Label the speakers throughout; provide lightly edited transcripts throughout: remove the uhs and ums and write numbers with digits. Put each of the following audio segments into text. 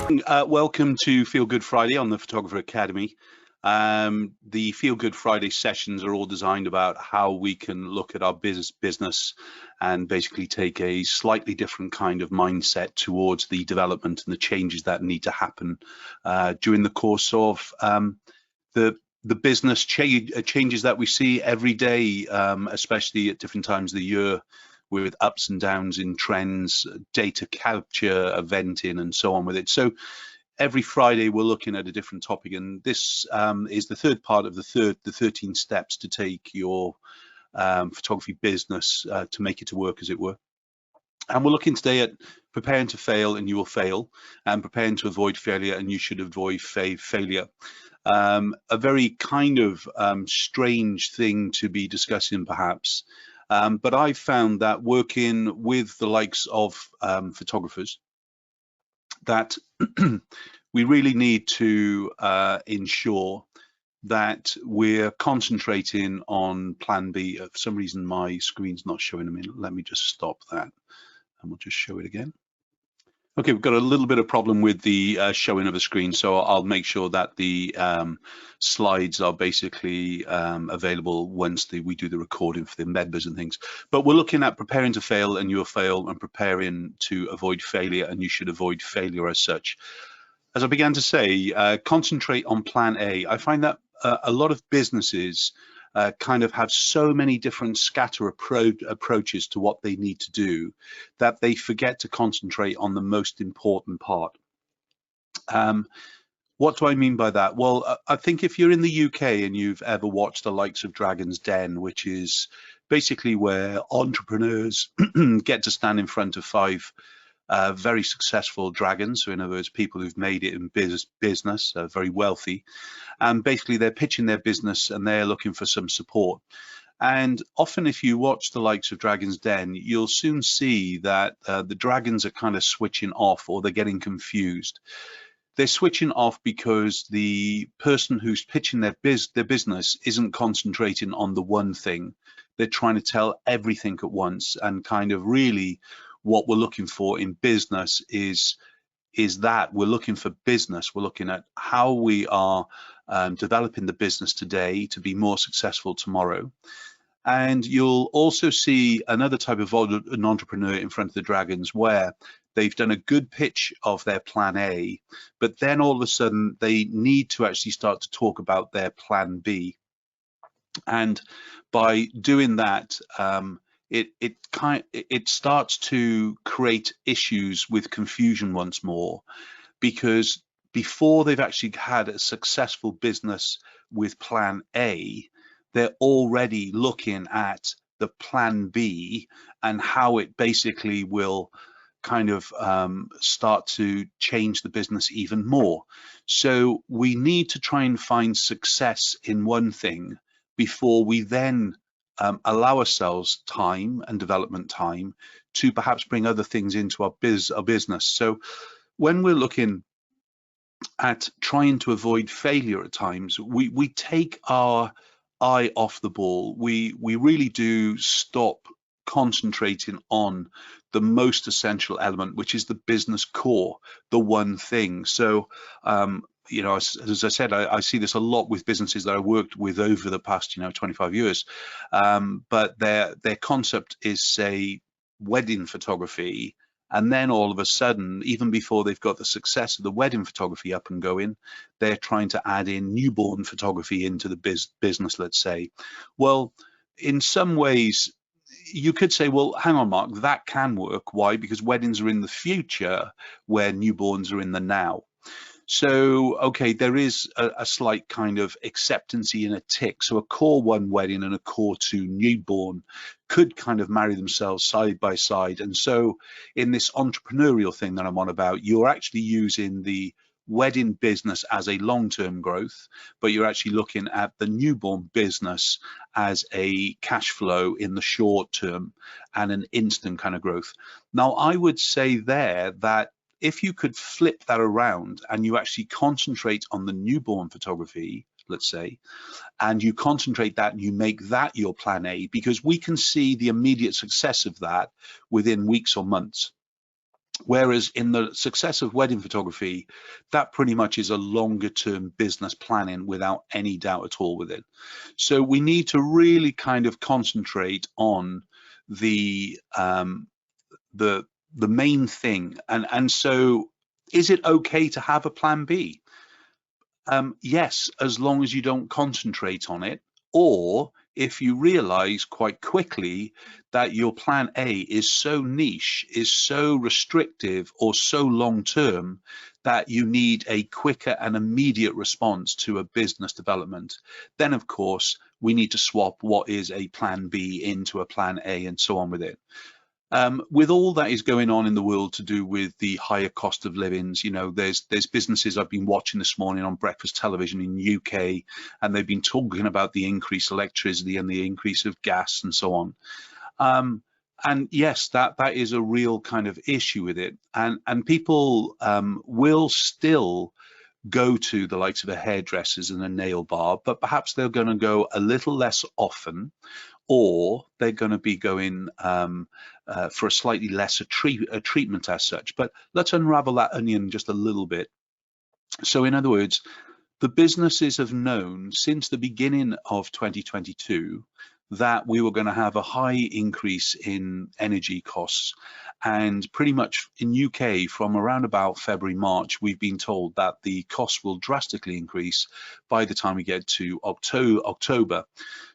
Speaker 1: Welcome to Feel Good Friday on the Photographer Academy. The Feel Good Friday sessions are all designed about how we can look at our business and basically take a slightly different kind of mindset towards the development and the changes that need to happen during the course of the business changes that we see every day, especially at different times of the year, with ups and downs in trends, data capture, eventing, and so on with it. So every Friday we're looking at a different topic, and this is the third part of the 13 steps to take your photography business to make it to work, as it were. And we're looking today at preparing to fail and you will fail, and preparing to avoid failure and you should avoid failure. A very kind of strange thing to be discussing, perhaps. But I found that working with the likes of photographers, that we really need to ensure that we're concentrating on plan B. For some reason, my screen's not showing a minute. Let me just stop that and we'll just show it again. Okay, we've got a little bit of problem with the showing of the screen, so I'll make sure that the slides are basically available once we do the recording for the members and things. But we're looking at preparing to fail and you'll fail, and preparing to avoid failure and you should avoid failure as such. As I began to say, concentrate on plan A. I find that a lot of businesses kind of have so many different scatter approaches to what they need to do that they forget to concentrate on the most important part. What do I mean by that? Well, I think if you're in the UK and you've ever watched the likes of Dragon's Den, which is basically where entrepreneurs get to stand in front of five very successful dragons, so in other words, people who've made it in business, very wealthy, and basically they're pitching their business and they're looking for some support. And often if you watch the likes of Dragon's Den, you'll soon see that the dragons are kind of switching off, or they're getting confused. They're switching off because the person who's pitching their business isn't concentrating on the one thing. They're trying to tell everything at once, and kind of really what we're looking for in business is that we're looking for business. We're looking at how we are developing the business today to be more successful tomorrow. And you'll also see another type of an entrepreneur in front of the dragons, where they've done a good pitch of their plan A, but then all of a sudden they need to actually start to talk about their plan B. And by doing that, it starts to create issues with confusion once more, because before they've actually had a successful business with plan A, they're already looking at the plan B and how it basically will kind of start to change the business even more. So we need to try and find success in one thing before we then allow ourselves time and development time to perhaps bring other things into our business. So when we're looking at trying to avoid failure at times, we take our eye off the ball. We really do stop concentrating on the most essential element, which is the business core, the one thing. So you know, as I said, I see this a lot with businesses that I worked with over the past, 25 years. But their concept is, say, wedding photography, and then all of a sudden, even before they've got the success of the wedding photography up and going, they're trying to add in newborn photography into the business, let's say. Well, in some ways, you could say, well, hang on, Mark, that can work. Why? Because weddings are in the future where newborns are in the now. So, okay, there is a slight kind of acceptancy in a tick. So a core one wedding and a core two newborn could kind of marry themselves side by side. And so in this entrepreneurial thing that I'm on about, you're actually using the wedding business as a long-term growth, but you're actually looking at the newborn business as a cash flow in the short term and an instant kind of growth. Now, I would say there that if you could flip that around and you actually concentrate on the newborn photography, let's say, and you concentrate that and you make that your plan A, because we can see the immediate success of that within weeks or months. Whereas in the success of wedding photography, that pretty much is a longer term business planning without any doubt at all with it. So we need to really kind of concentrate on the the main thing. And so is it okay to have a plan B? Yes, as long as you don't concentrate on it, or if you realize quite quickly that your plan A is so niche, is so restrictive, or so long term that you need a quicker and immediate response to a business development, then of course we need to swap what is a plan B into a plan A and so on with it. With all that is going on in the world to do with the higher cost of livings, you know, there's businesses I've been watching this morning on breakfast television in UK, and they've been talking about the increased electricity and the increase of gas and so on. And yes, that is a real kind of issue with it, and people will still go to the likes of a hairdressers and a nail bar, but perhaps they're going to go a little less often, or they're going to be going for a slightly lesser treatment as such. But let's unravel that onion just a little bit. So in other words, the businesses have known since the beginning of 2022 that we were going to have a high increase in energy costs, and pretty much in UK from around about February, March, we've been told that the costs will drastically increase by the time we get to October.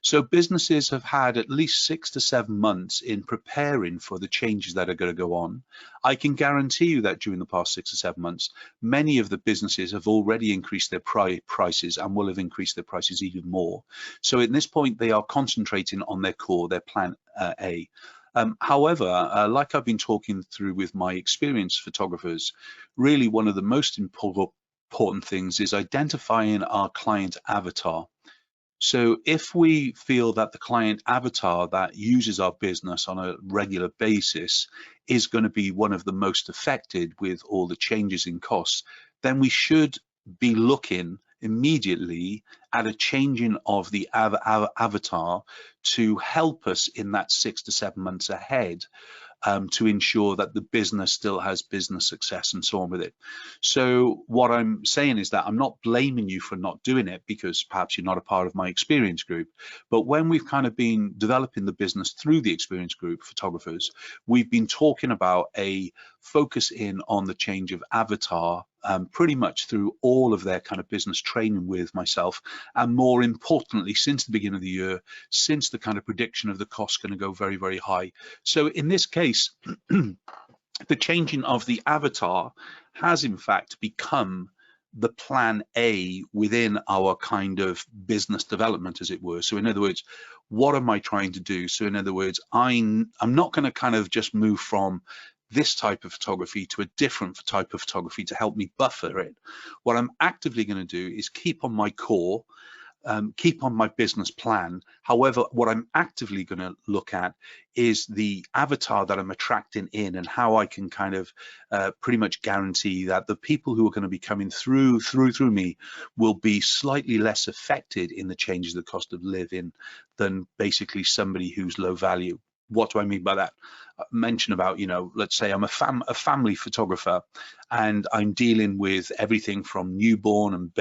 Speaker 1: So businesses have had at least 6 to 7 months in preparing for the changes that are going to go on. I can guarantee you that during the past 6 to 7 months, many of the businesses have already increased their prices and will have increased their prices even more. So at this point, they are concentrating on their core, their plan A. However, like I've been talking through with my experienced photographers, really one of the most important things is identifying our client avatar. So if we feel that the client avatar that uses our business on a regular basis is going to be one of the most affected with all the changes in costs, then we should be looking immediately at a changing of the avatar to help us in that 6 to 7 months ahead, to ensure that the business still has business success and so on with it. So what I'm saying is that I'm not blaming you for not doing it, because perhaps you're not a part of my experience group. But when we've kind of been developing the business through the experience group photographers, we've been talking about a focus in on the change of avatar pretty much through all of their kind of business training with myself, and more importantly, since the beginning of the year, since the kind of prediction of the cost going to go very, very high. So in this case, the changing of the avatar has in fact become the plan A within our kind of business development, as it were. So in other words, what am I trying to do? So in other words, I'm not going to kind of just move from this type of photography to a different type of photography to help me buffer it. What I'm actively going to do is keep on my core, keep on my business plan. However, what I'm actively going to look at is the avatar that I'm attracting in, and how I can kind of pretty much guarantee that the people who are going to be coming through me will be slightly less affected in the changes of the cost of living than basically somebody who's low value. What do I mean by that? I mentioned about, you know, let's say I'm a family photographer, and I'm dealing with everything from newborn and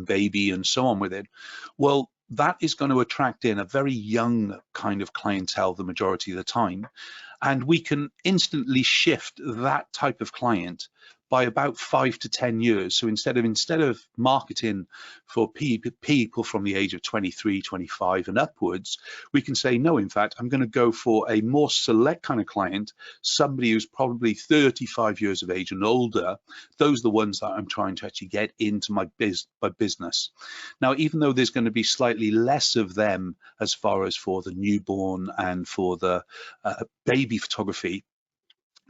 Speaker 1: baby and so on with it. Well, that is going to attract in a very young kind of clientele the majority of the time, and we can instantly shift that type of client by about 5 to 10 years. So instead of marketing for people from the age of 23, 25 and upwards, we can say, no, in fact, I'm going to go for a more select kind of client, somebody who's probably 35 years of age and older. Those are the ones that I'm trying to actually get into my business. Now, even though there's going to be slightly less of them as far as for the newborn and for the baby photography,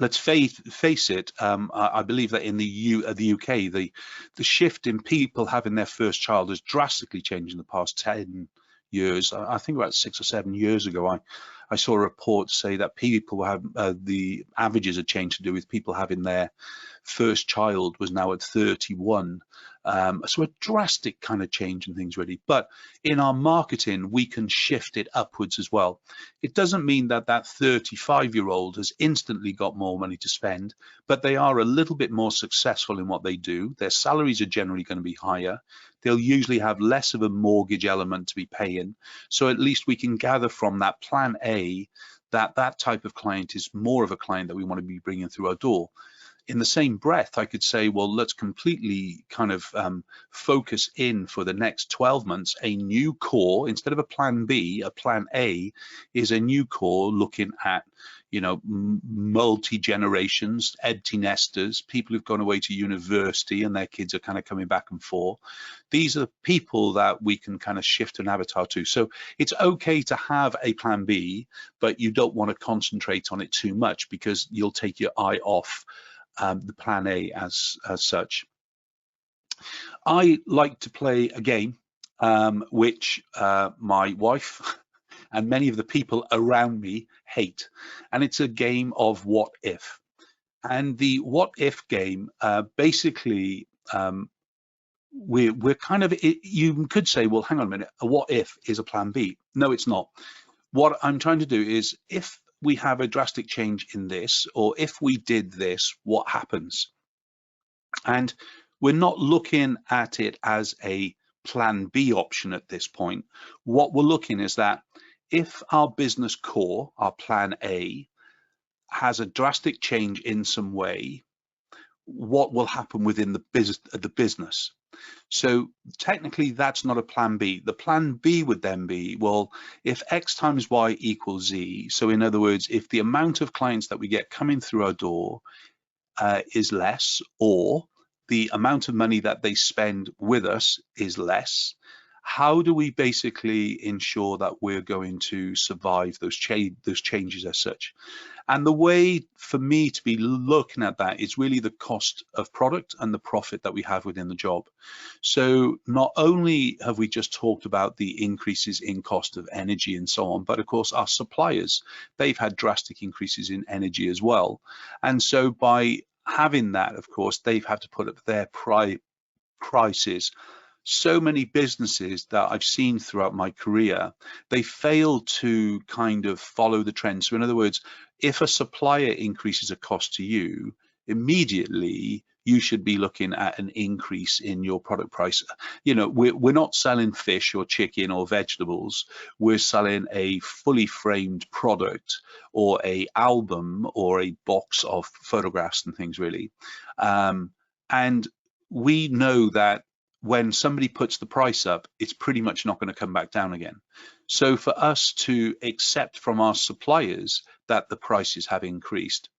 Speaker 1: let's face it, I believe that in the UK, the shift in people having their first child has drastically changed in the past 10 years. I think about 6 or 7 years ago, I saw a report say that people have the averages had changed to do with people having their first child was now at 31, So a drastic kind of change in things really. But in our marketing, we can shift it upwards as well. It doesn't mean that that 35-year-old has instantly got more money to spend, but they are a little bit more successful in what they do. Their salaries are generally going to be higher. They'll usually have less of a mortgage element to be paying. So at least we can gather from that plan A that that type of client is more of a client that we want to be bringing through our door. In the same breath, I could say, well, let's completely kind of focus in for the next 12 months, a new core. Instead of a plan B, a plan A is a new core looking at, you know, multi-generations, empty nesters, people who've gone away to university and their kids are kind of coming back and forth. These are the people that we can kind of shift an avatar to. So it's okay to have a plan B, but you don't want to concentrate on it too much because you'll take your eye off the plan A as such. I like to play a game which my wife and many of the people around me hate, and it's a game of what if. And the what if game, basically, we're kind of, you could say, well, hang on a minute, a what if is a plan B. No, it's not. What I'm trying to do is, if we have a drastic change in this, or if we did this, what happens? And we're not looking at it as a plan B option at this point. What we're looking is that if our business core, our plan A, has a drastic change in some way, what will happen within the business? So technically that's not a plan B. The plan B would then be, well, if X times Y equals Z, so in other words, if the amount of clients that we get coming through our door is less, or the amount of money that they spend with us is less, how do we basically ensure that we're going to survive those changes as such? And the way for me to be looking at that is really the cost of product and the profit that we have within the job. So not only have we just talked about the increases in cost of energy and so on, but of course our suppliers, they've had drastic increases in energy as well. And so by having that, of course, they've had to put up their prices. So many businesses that I've seen throughout my career, they fail to kind of follow the trend. So in other words, if a supplier increases a cost to you, immediately you should be looking at an increase in your product price. You know, we're not selling fish or chicken or vegetables. We're selling a fully framed product or a album or a box of photographs and things really. And we know that when somebody puts the price up, it's pretty much not going to come back down again. So for us to accept from our suppliers that the prices have increased,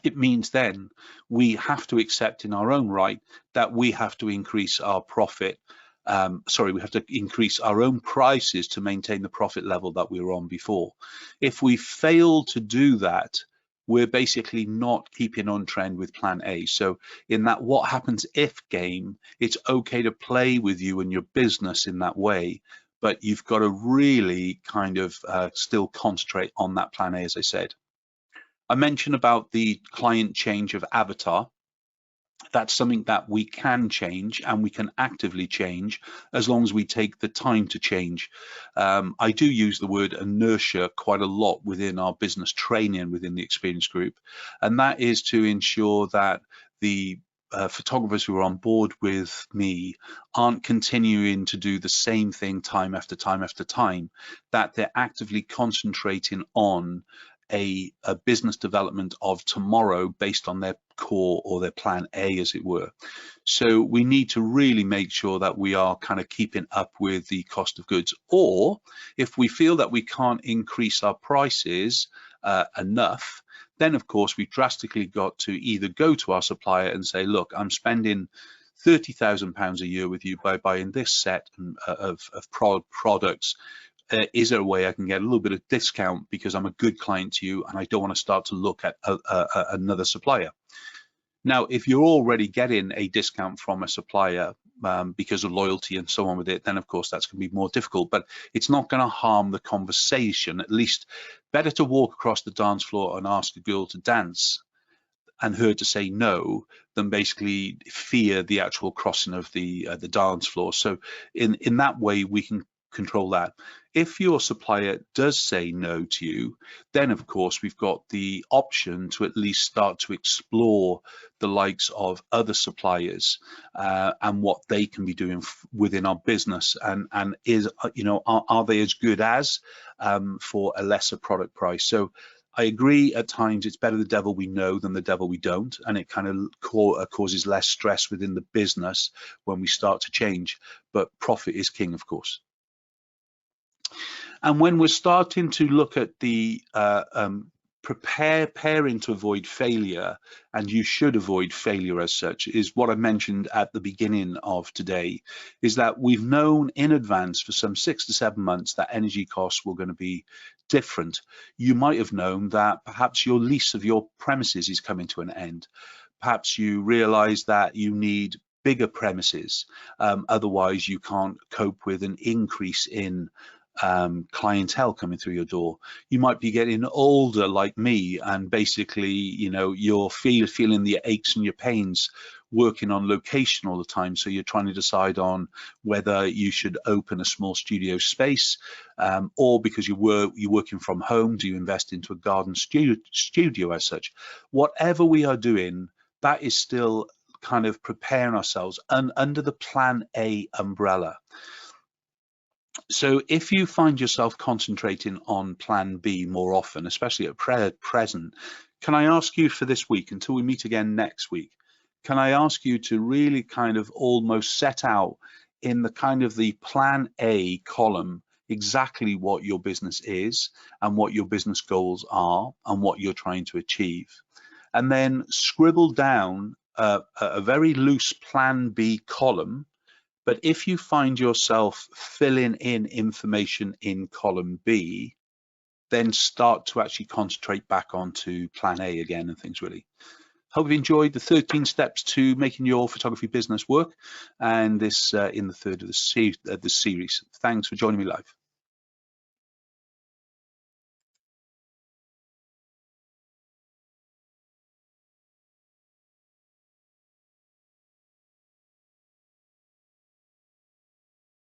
Speaker 1: it means then we have to accept in our own right that we have to increase our profit. We have to increase our own prices to maintain the profit level that we were on before. If we fail to do that, we're basically not keeping on trend with plan A. So in that what happens if game, it's okay to play with you and your business in that way, but you've got to really kind of still concentrate on that plan A, as I said. I mentioned about the client change of avatar. That's something that we can change and we can actively change as long as we take the time to change. I do use the word inertia quite a lot within our business training within the experience group, and that is to ensure that the photographers who are on board with me aren't continuing to do the same thing time after time after time, that they're actively concentrating on a business development of tomorrow based on their core or their plan A, as it were. So we need to really make sure that we are kind of keeping up with the cost of goods, or if we feel that we can't increase our prices enough, then of course we've drastically got to either go to our supplier and say, look, I'm spending £30,000 a year with you by buying this set of products. Is there a way I can get a little bit of discount because I'm a good client to you and I don't want to start to look at another supplier? Now, if you're already getting a discount from a supplier because of loyalty and so on with it, then of course that's going to be more difficult, but it's not going to harm the conversation. At least better to walk across the dance floor and ask a girl to dance and her to say no than basically fear the actual crossing of the dance floor. So in that way, we can control that. If your supplier does say no to you, then of course we've got the option to at least start to explore the likes of other suppliers and what they can be doing within our business, and is, you know, are they as good as for a lesser product price. So I agree, at times it's better the devil we know than the devil we don't, and it kind of causes less stress within the business when we start to change, but profit is king, of course. And when we're starting to look at the preparing to avoid failure, and you should avoid failure as such, is what I mentioned at the beginning of today, is that we've known in advance for some 6 to 7 months that energy costs were going to be different. You might have known that perhaps your lease of your premises is coming to an end. Perhaps you realize that you need bigger premises, otherwise you can't cope with an increase in clientele coming through your door. You might be getting older like me, and basically, you know, you're feeling the aches and your pains working on location all the time, so you're trying to decide on whether you should open a small studio space, or because you're working from home, do you invest into a garden studio as such. Whatever we are doing, that is still kind of preparing ourselves under the Plan A umbrella. So if you find yourself concentrating on Plan B more often, especially at present, can I ask you for this week, until we meet again next week, can I ask you to really kind of almost set out in the kind of the Plan A column exactly what your business is and what your business goals are and what you're trying to achieve, and then scribble down a very loose Plan B column. But if you find yourself filling in information in column B, then start to actually concentrate back onto Plan A again and things really. Hope you've enjoyed the 13 steps to making your photography business work, and this in the third of the series. Thanks for joining me live.